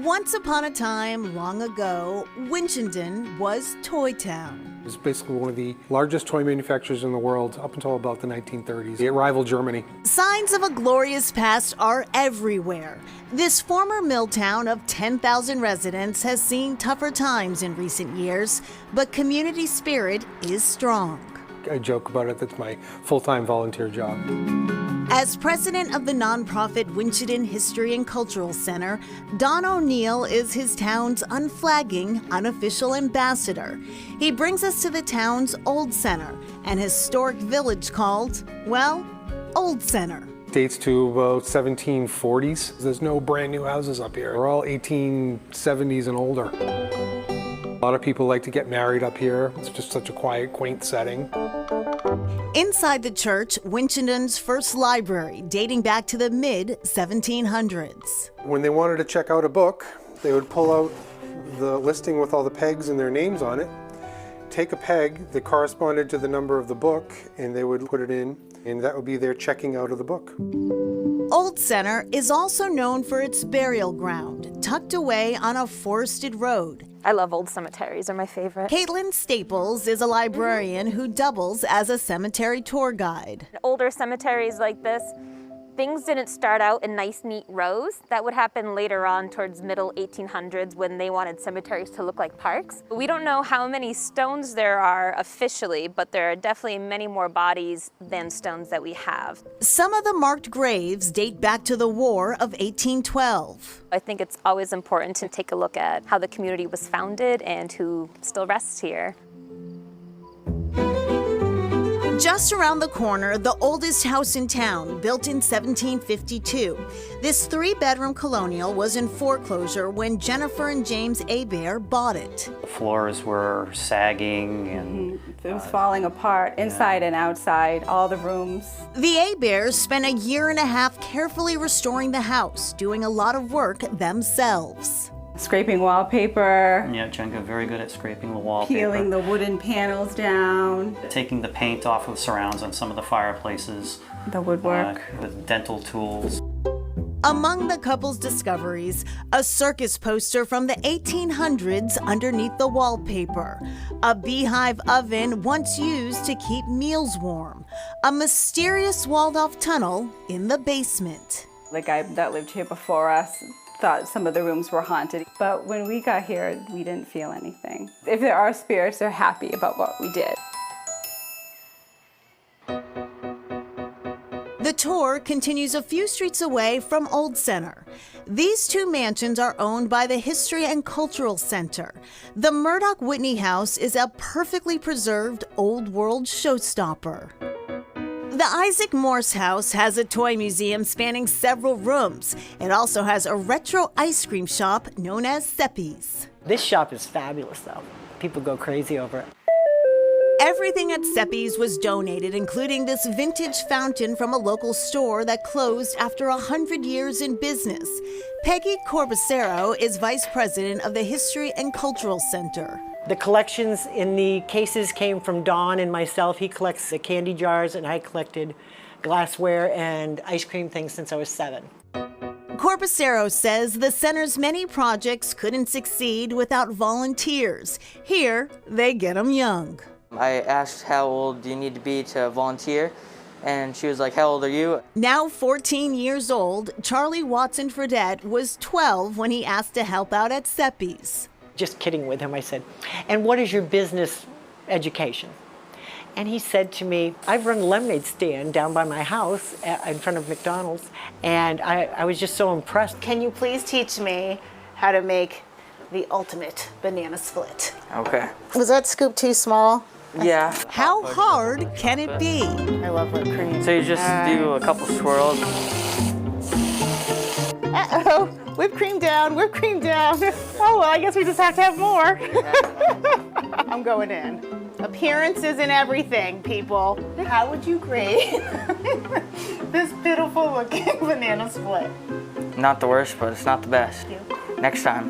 Once upon a time, long ago, Winchendon was Toy Town. It was basically one of the largest toy manufacturers in the world up until about the 1930s. It rivaled Germany. Signs of a glorious past are everywhere. This former mill town of 10,000 residents has seen tougher times in recent years, but community spirit is strong. I joke about it, that's my full-time volunteer job. As president of the nonprofit Winchendon History and Cultural Center, Don O'Neill is his town's unflagging, unofficial ambassador. He brings us to the town's Old Center, an historic village called, well, Old Center. Dates to about 1740s. There's no brand new houses up here. We're all 1870s and older. A lot of people like to get married up here. It's just such a quiet, quaint setting. Inside the church, Winchendon's first library, dating back to the mid-1700s. When they wanted to check out a book, they would pull out the listing with all the pegs and their names on it, take a peg that corresponded to the number of the book, and they would put it in, and that would be their checking out of the book. Old Center is also known for its burial ground, tucked away on a forested road. I love old cemeteries, they're my favorite. Caitlin Staples is a librarian who doubles as a cemetery tour guide. Older cemeteries like this, things didn't start out in nice, neat rows. That would happen later on towards middle 1800s when they wanted cemeteries to look like parks. We don't know how many stones there are officially, but there are definitely many more bodies than stones that we have. Some of the marked graves date back to the War of 1812. I think it's always important to take a look at how the community was founded and who still rests here. Just around the corner, the oldest house in town, built in 1752. This three-bedroom colonial was in foreclosure when Jennifer and James Hebert bought it. The floors were sagging and it was falling apart, inside and outside, all the rooms. The Heberts spent a year and a half carefully restoring the house, doing a lot of work themselves. Scraping wallpaper, yeah, Jen got very good at scraping the wallpaper. peeling the wooden panels down, Taking the paint off of the surrounds on some of the fireplaces. the woodwork. With dental tools. Among the couple's discoveries, a circus poster from the 1800s underneath the wallpaper, a beehive oven once used to keep meals warm, a mysterious walled-off tunnel in the basement. The guy that lived here before us thought some of the rooms were haunted, but when we got here, we didn't feel anything. If there are spirits, they're happy about what we did. The tour continues a few streets away from Old Center. These two mansions are owned by the History and Cultural Center. The Murdoch Whitney House is a perfectly preserved old world showstopper. The Isaac Morse House has a toy museum spanning several rooms. It also has a retro ice cream shop known as Seppi's. This shop is fabulous, though. People go crazy over it. Everything at Seppi's was donated, including this vintage fountain from a local store that closed after 100 years in business. Peggy Corbacero is vice president of the History and Cultural Center. The collections in the cases came from Don and myself. He collects the candy jars, and I collected glassware and ice cream things since I was 7. Corbacero says the center's many projects couldn't succeed without volunteers. Here, they get them young. I asked how old do you need to be to volunteer, and she was like, how old are you? Now 14 years old, Charlie Watson Fredette was 12 when he asked to help out at Seppi's. Just kidding with him, I said, and what is your business education? And he said to me, I've run a lemonade stand down by my house in front of McDonald's, and I was just so impressed. Can you please teach me how to make the ultimate banana split? Okay. Was that scoop too small? Yeah. How hard can it be? I love whipped cream. So you just do a couple swirls. Uh-oh, whipped cream down, whipped cream down. Oh, well, I guess we just have to have more. I'm going in. Appearances and everything, people. How would you grade this pitiful looking banana split? Not the worst, but it's not the best. Next time.